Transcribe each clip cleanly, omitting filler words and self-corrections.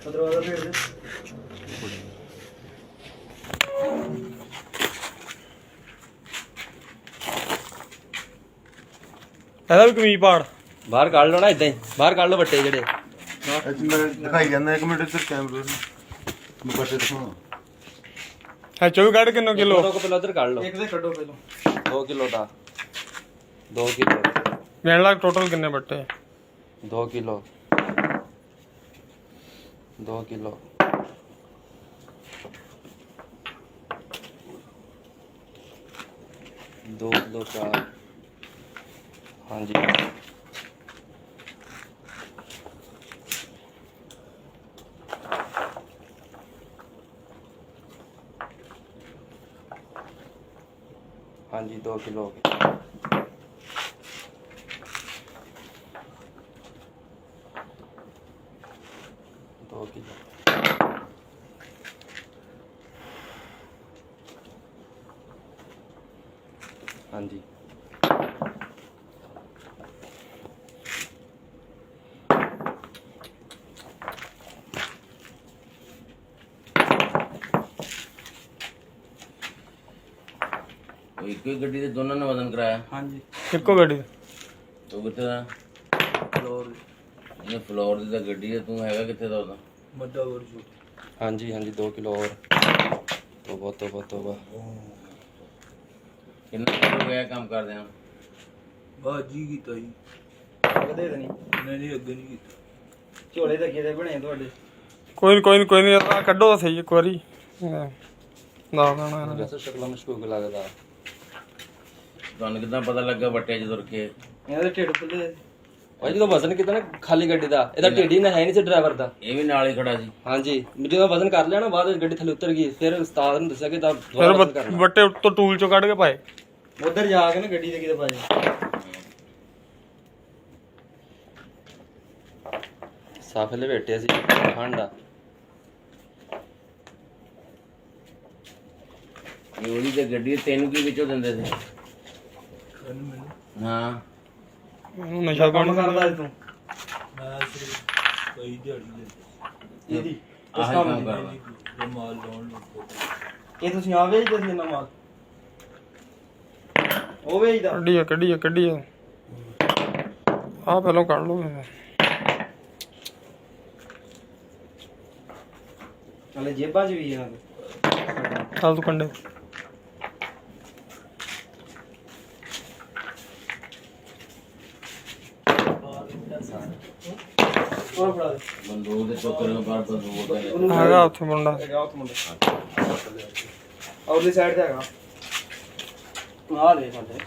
दरवाजा फेर दे ਇਹਦਾ ਵੀ ਕਮੀਜ਼ ਪਾੜ ਬਾਹਰ ਕੱਢ ਲਓ ਨਾ ਇਦਾਂ ਹੀ ਬਾਹਰ ਕੱਢ ਲਓ ਬੱਟੇ ਜਿਹੜੇ ਦਿਖਾਈ ਜਾਂਦਾ 1 ਮਿੰਟ ਇੱਧਰ ਕੈਮਰੇ ਨੂੰ ਬੱਟੇ ਦਿਖਾਉਣਾ ਹੈ 24 ਕੱਢ ਕਿੰਨੇ ਕਿਲੋ ਦੋ ਪਹਿਲਾਂ ਉਧਰ ਕੱਢ ਲਓ एक से कटो पहलो 2 ਕਿਲੋ ਦਾ 2 ਕਿਲੋ ਗਿਣ ਲਾ ਟੋਟਲ ਕਿੰਨੇ ਬੱਟੇ 2 ਕਿਲੋ 2 ਕਿਲੋ 2 किलो 4 हाँ जी हाँ जी 2 किलो हो गए 2 किलो हाँ जी एक ही गड्डी से दोनों ने वजन कराया। हाँ जी ਇੱਕੋ ਗੱਡੀ ਦਾ। तू कितने दा फ्लोर ये फ्लोर दी ता गड्डी है तू हैगा कितने दा ओदा मड्डा और छूट हाँ जी 2 किलो और तोबा तोबा तोबा कितना दिन हो गया काम कर देना बाजी कीता जी ਕਦੇ ਤਾਂ ਨਹੀਂ नहीं अगे नहीं कीता ਝੋਲੇ ਤਾਂ ਕਿਤੇ ਬਣੇ ਤੁਹਾਡੇ ਕੋਈ ਨਹੀਂ ਆਹ ਕੱਢੋ ਤਾਂ ਸਹੀ ਇੱਕ ਵਾਰੀ ਨਾ ਦੇਣਾ ਇਹਨਾਂ ਨੇ। वैसे शक्ल मशकूक लगता ਤੁਹਾਨੂੰ ਕਿਦਾਂ ਪਤਾ ਲੱਗਾ ਬੱਟੇ ਚ ਤੁਰ ਕੇ ਇਹਨਾਂ ਦੇ ਢਿੱਡ ਫੁੱਲੇ भाई जो वजन कितना ना खाली गड्डी दा ਇਹਦਾ ਢਿੱਡ ਹੀ ਨਾ ਹੈ ਨਹੀਂ ਸੀ ਡਰਾਈਵਰ ਦਾ ਇਹ ਵੀ ਨਾਲ ਹੀ ਖੜਾ ਸੀ ਹਾਂਜੀ ਜਦੋਂ ਵਜ਼ਨ ਕਰ ਲਿਆ ਨਾ ਬਾਅਦ ਵਿੱਚ ਗੱਡੀ ਥੱਲੇ ਉਤਰ ਗਈ ਫਿਰ ਉਸਤਾਦ ਨੇ ਦੱਸਿਆ ਕਿ ਤਾਂ ਫਿਰ ਦੁਬਾਰਾ ਵਜ਼ਨ ਕਰਨਾ ਬੱਟੇ ਉੱਤੋਂ ਟੂਲ ਚੋਂ ਕੱਢ ਕੇ ਪਾਏ ਉਧਰ ਜਾ ਕੇ ਨਾ ਗੱਡੀ ਦੇ ਕਿਤੇ ਪਾਏ ਸਾਫ ਲਵੇਟਿਆ ਸੀ ਠੰਡ ਆ ਇਹ ਉਹਦੀ ਤੇ ਗੱਡੀ ਤੈਨੂੰ ਕੀ ਵਿੱਚੋਂ ਦਿੰਦੇ ਸੀ ਹਾਂ ਉਹਨੂੰ ਨਸ਼ਾ ਕੰਮ ਪਾਣੀ ਕਰਦਾ ਸੀ ਤੂੰ मैं सिर्फ कई दिहाड़ी दे ਇਹਦੀ ਆਹ ਕੰਮ ਕਰਦਾ जो माल लाउन लोग ਇਹ ਤੁਸੀਂ ਆ ਵੇਚਦੇ ਸੀ ਇਹਨਾਂ ਮਾਲ ਉਹ ਵੇਚਦਾ ਕੱਢੀ ਆ ਆਹ ਪਹਿਲਾਂ ਕੱਢ ਲਓ ਨਾਲੇ ਜੇਬਾਂ 'ਚ ਵੀ ਇਹਨਾਂ ਦੇ ਚੱਲ ਤੂੰ ਕੰਡੇ ਹੋਰ ਫੜਾ ਦੇ ਬੰਦੂਕ ਦੇ ਚੋਕਰ ਨੂੰ ਬਾਹਰ ਬੰਦੂਕ ਦਾ ਹੈਗਾ ਉੱਥੇ ਮੁੰਡਾ ਹੈਗਾ ਉੱਥੇ ਮੁੰਡਾ ਔਰਲੀ ਸਾਈਡ ਤੇ ਹੈਗਾ ਆ ਲੈ ਸਾਡੇ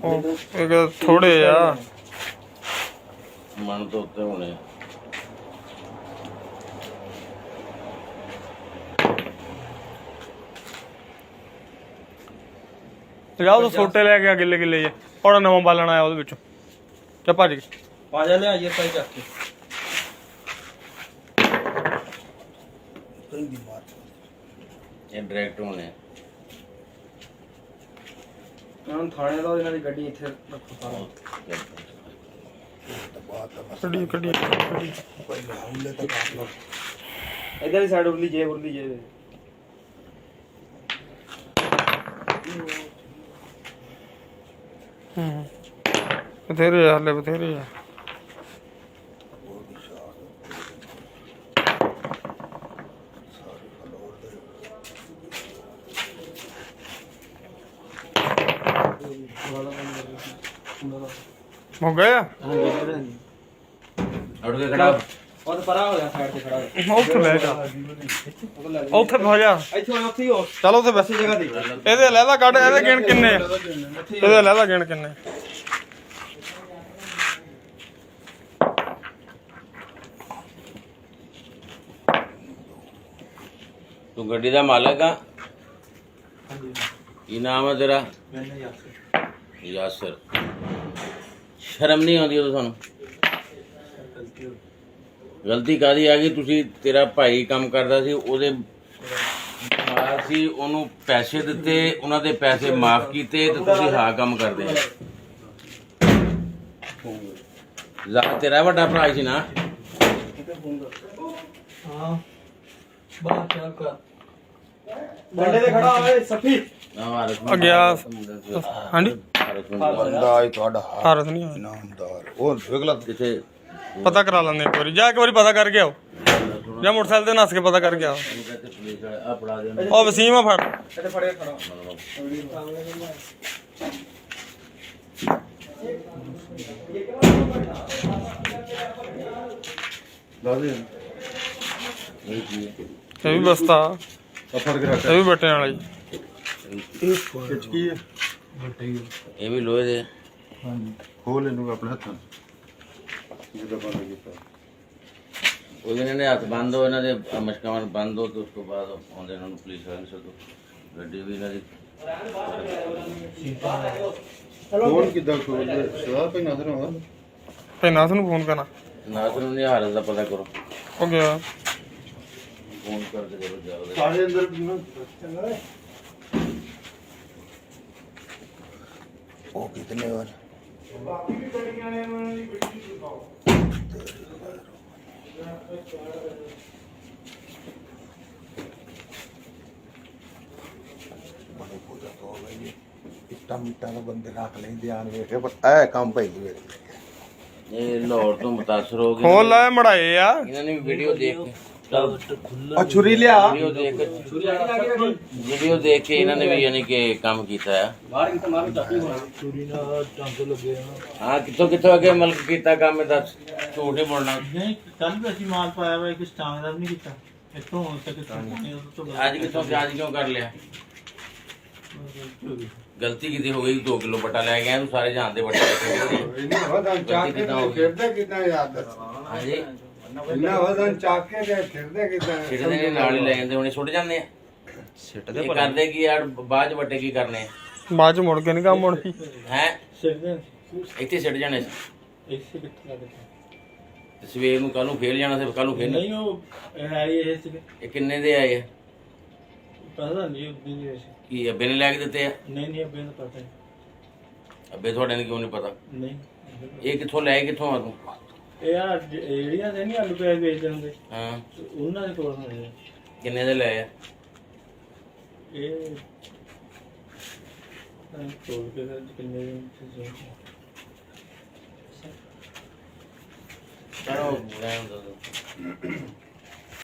ਉਹ ਇੱਕ ਥੋੜੇ ਆ ਮਨ ਤੋਂ ਉੱਤੇ ਹੋਣੇ ਜਾ ਉਹ ਛੋਟੇ ਲੈ ਕੇ ਆ ਗਿੱਲੇ ਜੇ ਉਹਦਾ ਨਵਾਂ ਬਾਲਣ ਆਇਆ ਉਹਦੇ ਵਿੱਚੋਂ ਚੱਲ ਭੱਜ ਗਈ ਪਾਜਾ ਲਿਆਈਏ ਪਾਈ ਚੱਕ ਕੇ ਇਹ ਡਾਇਰੈਕਟ ਹੋਣੇ ਇਹਨਾਂ ਨੂੰ ਥਾਣੇ ਦਾ ਇਹਨਾਂ ਦੀ ਗੱਡੀ ਇੱਥੇ ਰੱਖੋ ਸਾਰਾ ਕੱਢੀ ਇਧਰ ਦੀ ਸਾਈਡ ਉਰਲੀ ਜੇ ਬਥੇਰੇ ਆ ਹਲੇ ਬਥੇਰੇ ਆ ਹੋ ਗਿਆ ਅੜ ਕੇ ਖੜਾ ਉਹ ਤਾਂ ਪਰਾਂ ਹੋ ਗਿਆ ਸਾਈਡ ਤੇ ਖੜਾ ਹੋ ਉੱਥੇ ਲੈ ਜਾ ਗਿਆ ਉੱਥੇ ਹੋ ਜਾ ਇੱਥੇ ਉੱਥੇ ਹੀ ਹੋ ਚਲ ਉੱਥੇ ਬਸ ਜਗ੍ਹਾ ਦੇ ਇਹਦੇ ਲਹਿਦਾ ਕੱਢ ਇਹਦੇ ਗਿਣ ਕਿੰਨੇ ਆ? ਇਹਦੇ ਲਹਿਦਾ ਗਿਣ ਕਿੰਨੇ ਤੂੰ ਗੱਡੀ ਦਾ ਮਾਲਕ ਆ ਕੀ ਨਾਮ ਹੈ ਤੇਰਾ ਯਾਸਰ ਸ਼ਰਮ ਨਹੀਂ ਆਉਂਦੀ ਉਦੋਂ ਤੁਹਾਨੂੰ ਗਲਤੀ ਕਾਦੀ ਆ ਗਈ ਤੁਸੀਂ ਤੇਰਾ ਭਾਈ ਕੰਮ ਕਰਦਾ ਸੀ ਉਹਦੇ ਬਿਮਾਰ ਸੀ ਉਹਨੂੰ ਪੈਸੇ ਦਿੱਤੇ ਉਹਨਾਂ ਦੇ ਪੈਸੇ ਮਾਫ ਕੀਤੇ ਤੇ ਤੁਸੀਂ ਹਾਂ ਕੰਮ ਕਰਦੇ ਤੇਰਾ ਵੱਡਾ ਭਰਾ ਸੀ ਨਾ? ਹਾਂ ਬਾਹਰ ਚੱਲ ਕਰ ਡੰਡੇ ਤੇ ਖੜਾ ਹੋਏ ਸਫੀ ਆ ਗਿਆ ਹਾਂਜੀ ਬੰਦਾ ਹੀ ਤੁਹਾਡਾ ਹਾਰਤ ਨਹੀਂ ਹੋਇਆ ਇਨਾਮਦਾਰ ਉਹ ਵੇਖਲਾ ਕਿਥੇ ਪਤਾ ਕਰਾ ਲੈਂਦੇ ਇੱਕ ਵਾਰੀ ਜਾ ਇੱਕ ਵਾਰੀ ਪਤਾ ਕਰਕੇ ਆਓ ਜਾਂ ਮੋਟਰਸਾਈਕਲ ਤੇ ਨੱਸ ਕੇ ਪਤਾ ਕਰਕੇ ਆਓ ਪੁਲਿਸ ਆ ਫੜਾ ਦੇ ਉਹ ਵਸੀਮ ਆ ਫੜ ਇੱਥੇ ਫੜੇ ਖੜਾ ਦੱਸ ਦੇ ਇਹ ਕੀ ਹੈ? ਇਹ ਵੀ ਬਸਤਾ ਆ ਫੜ ਕੇ ਰੱਖ ਇਹ ਵੀ ਬਟਿਆਂ ਵਾਲਾ ਜੀ ਖਿੱਚ ਕੀ ਹੈ ਇਹ ਵੀ ਲੋਹੇ ਦੇ ਖੋਲ ਇਹਨੂੰ ਆਪਣੇ ਹੱਥਾਂ ਜਿਹਦਾ ਬੰਦ ਕੀਤਾ ਉਹਦੇ ਨੇ ਹੱਥ ਬੰਦ ਹੋ ਇਹਨਾਂ ਦੇ ਮਸ਼ਕਾਵਾਂ ਬੰਦ ਹੋ ਤੇ ਉਸ ਤੋਂ ਬਾਅਦ ਆਉਂਦੇ ਇਹਨਾਂ ਨੂੰ ਪੁਲਿਸ ਵਾਲਿਆਂ ਨੂੰ ਸਦੋ ਗੱਡੀ ਵੀ ਇਹਨਾਂ ਦੀ ਫੋਨ ਕਿੱਦਾਂ ਖੋਲਦੇ ਸਵਾਲ ਪਈ ਨਜ਼ਰ ਆਉਂਦਾ ਪੈਨਾਸ ਨੂੰ ਫੋਨ ਕਰਨਾ ਨਾਸ ਨੂੰ ਨਹੀਂ ਹਾਲਤ ਦਾ ਪਤਾ ਕਰੋ ਹੋ ਗਿਆ ਫੋਨ ਕਰਕੇ ਕਰੋ ਜਾਓ ਸਾਰੇ ਅੰਦਰ ਉਹ ਕਿਤਨੇ ਵਾਰ ਇੱਟਾਂ ਮਿੱਟਾਂ ਦਾ ਬੰਦੇ ਰੱਖ ਲੈਂਦੇ ਆਣ ਵੇਖੇ ਪਰ ਇਹ ਕੰਮ ਭਾਈ ਵੇਖ ਇਹ ਲਾਹੌਰ ਤੋਂ ਮੁਤਾਸਰ ਹੋ ਗਏ ਖੋਲ ਲੈ ਮੜਾਏ ਆ ਇਹਨਾਂ ਨੇ ਵੀਡੀਓ ਦੇਖ ਕੇ ਆ ਛੁਰੀ ਲਿਆ ਵੀਡੀਓ ਦੇਖ ਕੇ ਇਹਨਾਂ ਨੇ ਵੀ ਯਾਨੀ ਕਿ ਕੰਮ ਕੀਤਾ ਹੈ ਬਾਹਰ ਕਿਤੇ ਮਾਰੂ ਚਾਪੀ ਹੋਣਾ ਚੋਰੀ ਨਾਲ ਟੰਗ ਲੱਗੇ ਨਾ ਹਾਂ ਕਿੱਥੋਂ ਅੱਗੇ ਮਲਕ ਕੀਤਾ ਕੰਮ ਇਹ ਦੱਸ ਝੂਠ ਹੀ ਬੋਲਣਾ ਨਹੀਂ ਕੱਲ ਵੀ ਅਸੀਂ ਮਾਲ ਪਾਇਆ ਵਾ ਇੱਕ ਸਟਾਂਗ ਦਾ ਵੀ ਨਹੀਂ ਕੀਤਾ ਇੱਥੋਂ ਹੋ ਸਕੇ ਤੋਂ ਅੱਜ ਕਿਉਂ ਕਰ ਲਿਆ ਗਲਤੀ ਕੀਤੀ ਹੋ ਗਈ 2 ਕਿਲੋ ਬਟਾ ਲੈ ਗਿਆ ਤੂੰ ਸਾਰੇ ਜਾਣਦੇ ਬਟਾ ਇਹਨਾਂ ਵਦਾਂ ਚਾਕ ਕੇ ਫਿਰਦੇ ਕਿਦਾਂ ਯਾਦ ਦੱਸ ਹਾਂਜੀ ਇਹਨਾਂ ਵਦਾਂ ਚਾਕ ਕੇ ਤੇ ਫਿਰਦੇ ਕਿਦਾਂ ਛਿੜਦੇ ਨੇ ਨਾਲ ਹੀ ਲੈ ਜਾਂਦੇ ਹੁਣੇ ਸੁੱਟ ਜਾਂਦੇ ਆ ਸਿੱਟਦੇ ਕਰਦੇ ਕੀ ਯਾਰ ਬਾਅਦ ਚ ਵੱਟੇ ਕੀ ਕਰਨੇ ਬਾਅਦ ਚ ਮੁੜ ਕੇ ਨਹੀਂ ਕੰਮ ਹੋਣੀ ਹੈ ਸਿੱਧੇ ਇੱਥੇ ਸਿੱਟ ਜਾਣੇ ਸੀ ਇਸੇ ਕਿੱਥੇ ਲੱਗਦਾ ਤੇ ਸਵੇਰ ਨੂੰ ਕੱਲ ਨੂੰ ਫੇਰ ਜਾਣਾ ਸੀ ਕੱਲ ਨੂੰ ਫੇਰ ਨਹੀਂ ਉਹ ਹੈ ਇਹ ਸੀਗੇ ਇਹ ਕਿੰਨੇ ਦੇ ਆਏ ਆ ਪਤਾ ਨਹੀਂ ਉਦੋਂ ਦੀ ਵੈਸੇ ਕੀ ਅੱਬੇ ਨੇ ਲੈ ਕੇ ਦਿੱਤੇ ਆ ਨਹੀਂ ਅੱਬੇ ਨੂੰ ਪਤਾ ਅੱਬੇ ਤੁਹਾਡੇ ਨੂੰ ਕਿਉਂ ਨਹੀਂ ਪਤਾ ਨਹੀਂ ਇਹ ਕਿੱਥੋਂ ਲੈ ਕਿੱਥੋਂ ਆ ਤੂੰ ਇਹ ਆ ਜਿਹੜੀਆਂ ਤੇ ਨਹੀਂ ਆਲੂ ਪਿਆਜ਼ ਵੇਚਦੇ ਹੁੰਦੇ ਹਾਂ ਤੇ ਉਹਨਾਂ ਦੇ ਕੋਲ ਹੁੰਦੇ ਆ। ਕਿੰਨੇ ਦੇ ਲਏ ਆ ਇਹ ਤੋੜ ਕੇ ਫਿਰ ਕਿੰਨੇ ਦੇ ਚਲੋ ਰਹਿਣ ਦੋ